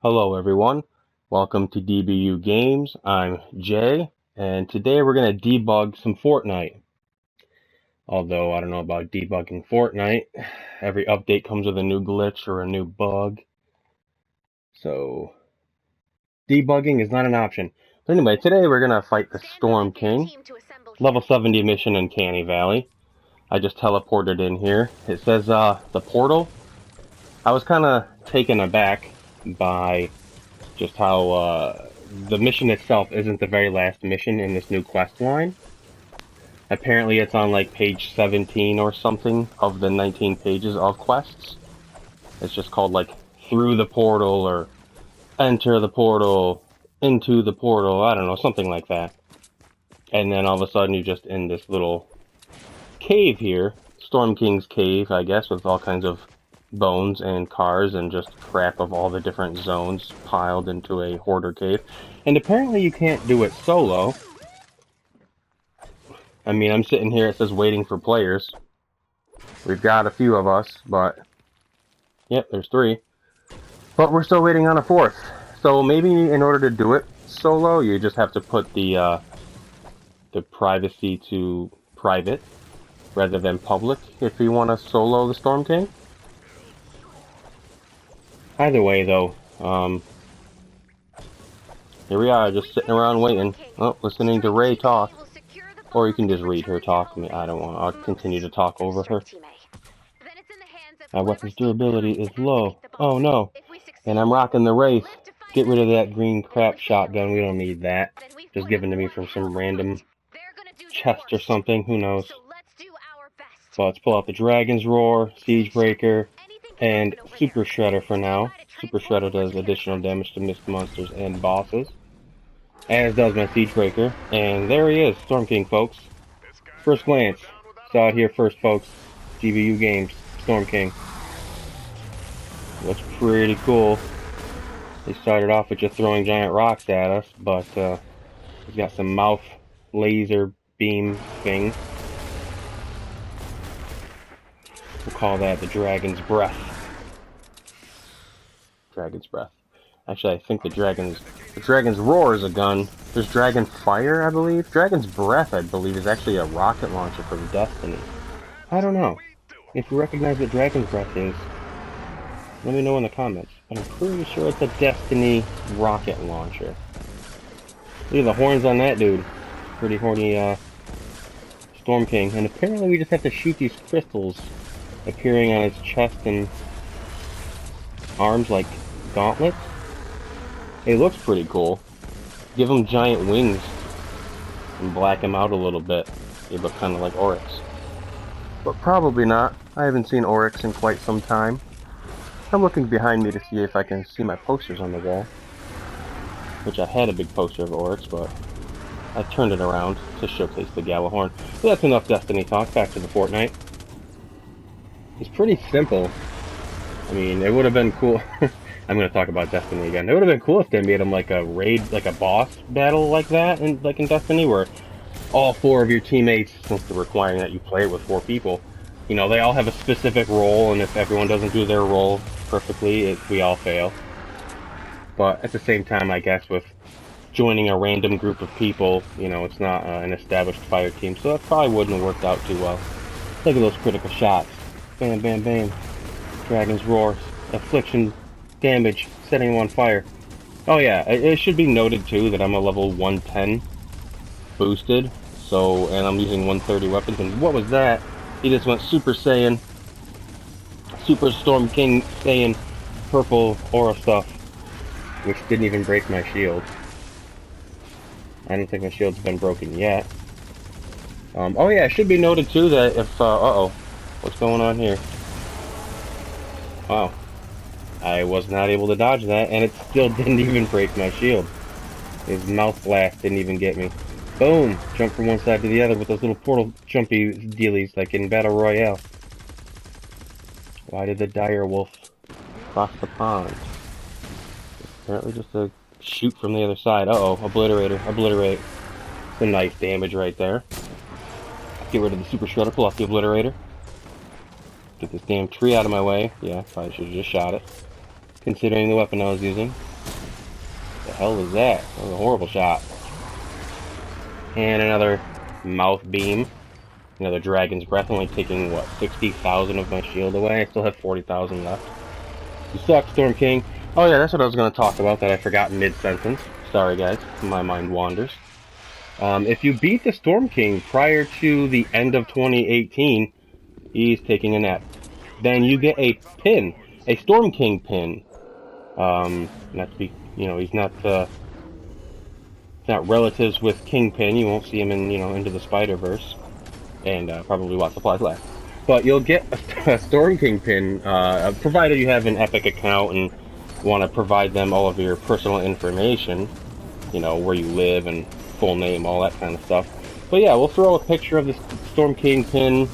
Hello everyone, welcome to DBU Games. I'm Jay, and today we're going to debug some Fortnite. Although I don't know about debugging Fortnite. Every update comes with a new glitch or a new bug. So, debugging is not an option. But anyway, today we're going to fight the Storm King. Level 70 mission in Canny Valley. I just teleported in here. It says the portal. I was kind of taken aback by just how the mission itself isn't the very last mission in this new quest line. Apparently it's on like page 17 or something of the 19 pages of quests. It's just called like through the portal or enter the portal, into the portal, I don't know, something like that. And then all of a sudden you're just in this little cave here, Storm King's cave, I guess, with all kinds of bones and cars and just crap of all the different zones piled into a hoarder cave. And apparently you can't do it solo. I mean, I'm sitting here, it says waiting for players. We've got a few of us, but yep, there's 3. But we're still waiting on a 4th. So maybe in order to do it solo, you just have to put the privacy to private rather than public if you want to solo the Storm King. Either way, though, here we are, just sitting around waiting. Oh, listening to Ray talk. Or you can just read her talk. I mean, I don't want. I'll continue to talk over her. My weapon's durability is low. Oh no. And I'm rocking the Wraith. Get rid of that green crap shotgun. We don't need that. Just given to me from some random chest or something. Who knows. So let's pull out the Dragon's Roar, Siege Breaker, and Super Shredder for now. Super Shredder does additional damage to missed monsters and bosses, as does my Siege Breaker. And there he is, Storm King, folks. First glance. Saw it here first, folks. DBU Games, Storm King. Looks pretty cool. They started off with just throwing giant rocks at us, but he's got some mouth laser beam thing. We'll call that the Dragon's Breath. Dragon's Breath. Actually, I think the Dragon's Roar is a gun. There's Dragon Fire, I believe. Dragon's Breath, I believe, is actually a rocket launcher from Destiny. I don't know. If you recognize what Dragon's Breath is, let me know in the comments. But I'm pretty sure it's a Destiny rocket launcher. Look at the horns on that dude. Pretty horny, Storm King. And apparently we just have to shoot these crystals appearing on his chest and arms like gauntlets. It looks pretty cool. Give him giant wings and black him out a little bit. They look kind of like Oryx. But probably not. I haven't seen Oryx in quite some time. I'm looking behind me to see if I can see my posters on the wall. Which I had a big poster of Oryx, but I turned it around to showcase the Gallahorn. So that's enough Destiny talk. Back to the Fortnite. It's pretty simple. I mean, it would have been cool. I'm going to talk about Destiny again. It would have been cool if they made him like a raid, like a boss battle like that, in, like in Destiny, where all 4 of your teammates, since they're requiring that you play it with 4 people, you know, they all have a specific role, and if everyone doesn't do their role perfectly, we all fail. But at the same time, I guess, with joining a random group of people, you know, it's not an established fire team, so that probably wouldn't have worked out too well. Look at those critical shots. Bam, bam, bam. Dragon's Roar. Affliction damage. Setting him on fire. Oh yeah, it should be noted too that I'm a level 110 boosted. So, and I'm using 130 weapons. And what was that? He just went Super Saiyan. Super Storm King Saiyan purple aura stuff. Which didn't even break my shield. I don't think my shield's been broken yet. Oh yeah, it should be noted too that if, uh-oh. What's going on here? Wow. I was not able to dodge that, and it still didn't even break my shield. His mouth blast didn't even get me. Boom! Jump from one side to the other with those little portal jumpy dealies, like in Battle Royale. Why did the dire wolf cross the pond? Apparently just a shoot from the other side. Uh-oh, obliterator, obliterate. Some nice damage right there. Get rid of the Super Shredder, pull off the obliterator. Get this damn tree out of my way. Yeah, probably should have just shot it. Considering the weapon I was using. The hell is that? That was a horrible shot. And another mouth beam. Another dragon's breath, only taking, what, 60,000 of my shield away? I still have 40,000 left. You suck, Storm King. Oh yeah, that's what I was going to talk about that I forgot mid-sentence. Sorry guys, my mind wanders. If you beat the Storm King prior to the end of 2018, he's taking a nap. Then you get a pin, a Storm King pin. Not to be, he's not relatives with Kingpin. You won't see him in, Into the Spider-Verse, and probably What Supplies Left. But you'll get a Storm King pin, provided you have an Epic account and want to provide them all of your personal information, where you live and full name, all that kind of stuff. But yeah, we'll throw a picture of the Storm King pin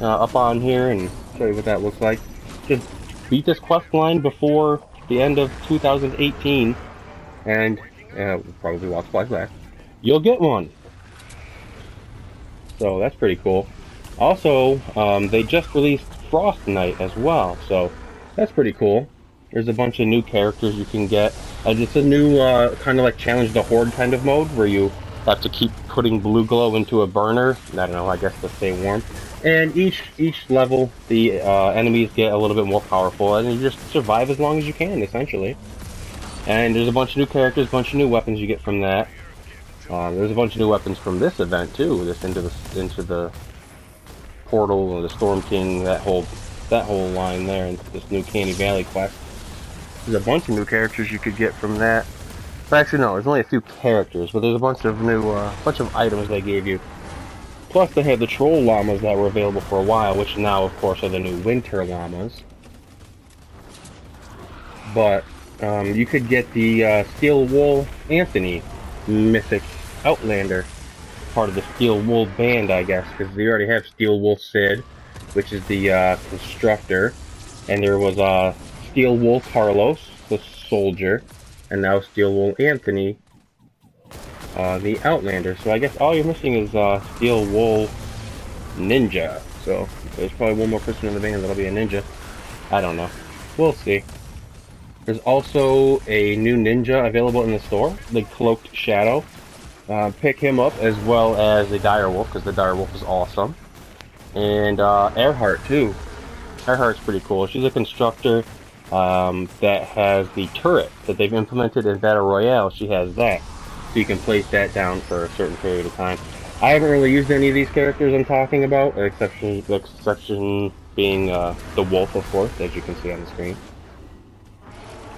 up on here and show you what that looks like. Just beat this quest line before the end of 2018, and we'll probably Watch Flies Back. You'll get one. So that's pretty cool. Also, they just released Frost Knight as well, so that's pretty cool. There's a bunch of new characters you can get. It's a new kind of like Challenge the Horde kind of mode where you have to keep putting blue glow into a burner. I don't know, I guess to stay warm. And each level, the enemies get a little bit more powerful, and you just survive as long as you can, essentially. And there's a bunch of new characters, a bunch of new weapons you get from that. There's a bunch of new weapons from this event too. This into the portal or the Storm King, that whole line there, and this new Candy Valley quest. There's a bunch of new characters you could get from that. But actually, no, there's only a few characters, but there's a bunch of new, items they gave you. Plus, they had the Troll Llamas that were available for a while, which now, of course, are the new Winter Llamas. But you could get the Steel Wool Anthony mythic Outlander, part of the Steel Wool band, I guess, because they already have Steel Wool Sid, which is the constructor, and there was Steel Wool Carlos, the soldier, and now Steel Wool Anthony, the Outlander. So I guess all you're missing is Steel Wool Ninja. So there's probably one more person in the band that'll be a ninja. I don't know. We'll see. There's also a new ninja available in the store, the Cloaked Shadow. Pick him up as well as the Direwolf, because the Direwolf is awesome. And Earhart too. Earhart's pretty cool. She's a constructor that has the turret that they've implemented in Battle Royale. She has that. So you can place that down for a certain period of time. I haven't really used any of these characters I'm talking about, the exception being the Wolf, of course, as you can see on the screen.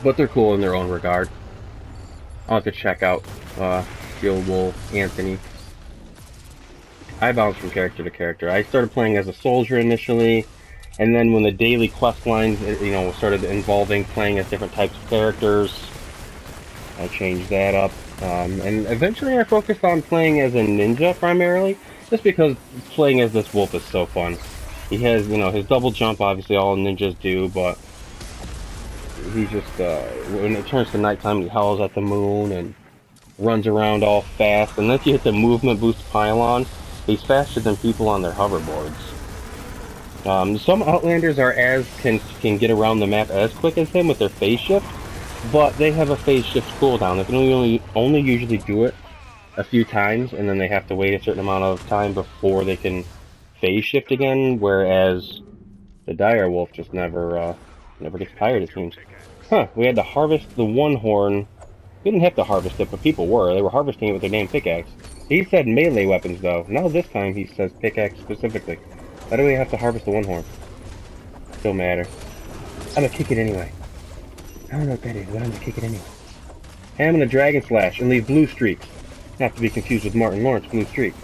But they're cool in their own regard. I'll have to check out Steel Wool Anthony. I bounce from character to character. I started playing as a soldier initially, and then when the daily quest lines, started involving playing as different types of characters, I changed that up. And eventually I focused on playing as a ninja primarily, just because playing as this wolf is so fun. He has, his double jump, obviously all ninjas do, but he just, when it turns to nighttime, he howls at the moon and runs around all fast. And then if you hit the movement boost pylon, he's faster than people on their hoverboards. Some Outlanders can get around the map as quick as him with their phase shift, but they have a phase shift cooldown. They can only usually do it a few times, and then they have to wait a certain amount of time before they can phase shift again, whereas the Direwolf just never gets tired, it seems. Huh, we had to harvest the one horn. We didn't have to harvest it, but people were. They were harvesting it with their damn pickaxe. He said melee weapons, though. Now this time he says pickaxe specifically. Why do we have to harvest the one horn? Don't matter. I'm gonna kick it anyway. I don't know what that is, but I'm gonna kick it anyway. And I'm gonna Dragon Slash and leave blue streaks. Not to be confused with Martin Lawrence blue streak.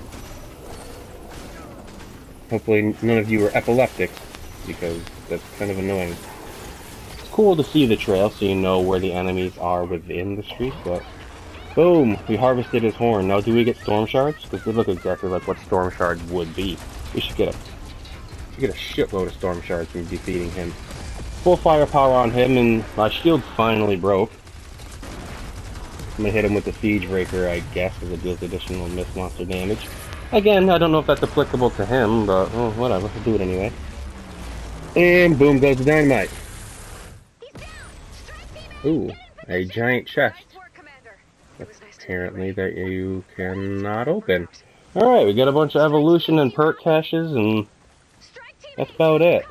Hopefully none of you are epileptics, because that's kind of annoying. It's cool to see the trail so you know where the enemies are within the streak, but boom! We harvested his horn. Now do we get storm shards? Because they look exactly like what storm shards would be. We should get a shitload of storm shards from defeating him. Full firepower on him, and my shield finally broke. I'm gonna hit him with the Siege Breaker, I guess, because it deals additional mist monster damage. Again, I don't know if that's applicable to him, but whatever, we'll do it anyway. And boom goes the dynamite. Ooh, a giant chest. apparently that you cannot open. Alright, we got a bunch of evolution and perk caches, and that's about it.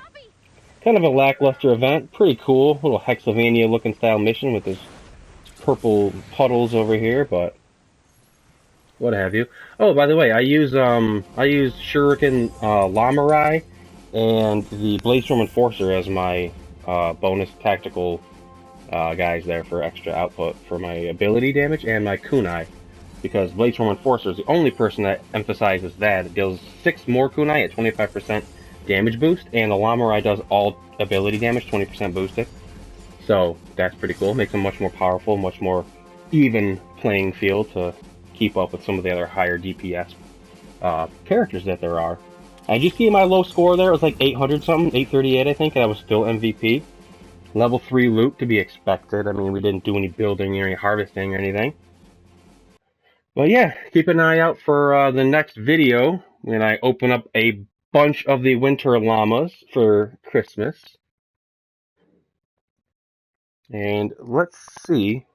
Kind of a lackluster event. Pretty cool. Little Hexylvania looking style mission with this purple puddles over here, but what have you. Oh, by the way, I use Shuriken Lamarai and the Bladestorm Enforcer as my bonus tactical guys there for extra output for my ability damage and my kunai. Because Bladestorm Enforcer is the only person that emphasizes that. It deals 6 more kunai at 25% damage boost, and the Lamarai does all ability damage, 20% boosted. So that's pretty cool. Makes them much more powerful, much more even playing field to keep up with some of the other higher DPS characters that there are. And you see my low score there? It was like 800 something, 838 I think, and I was still MVP. Level 3 loot to be expected. I mean, we didn't do any building or any harvesting or anything. But yeah, keep an eye out for the next video when I open up a bunch of the winter llamas for Christmas. And let's see.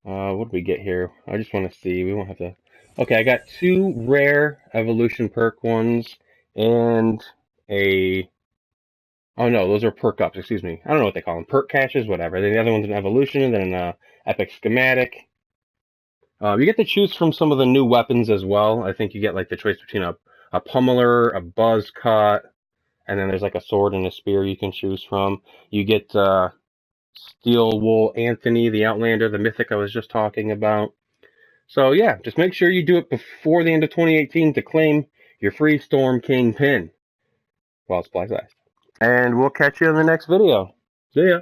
What do we get here? I just want to see. We won't have to. Okay, I got 2 rare evolution perk ones and a. Oh no, those are perk ups. Excuse me. I don't know what they call them. Perk caches, whatever. Then the other one's an evolution, and then an epic schematic. You get to choose from some of the new weapons as well. I think you get like the choice between a pummeler, a buzz cut, and then there's like a sword and a spear you can choose from. You get Steel Wool Anthony, the Outlander, the mythic I was just talking about. So yeah, just make sure you do it before the end of 2018 to claim your free Storm King pin while supplies last. And we'll catch you in the next video. See ya.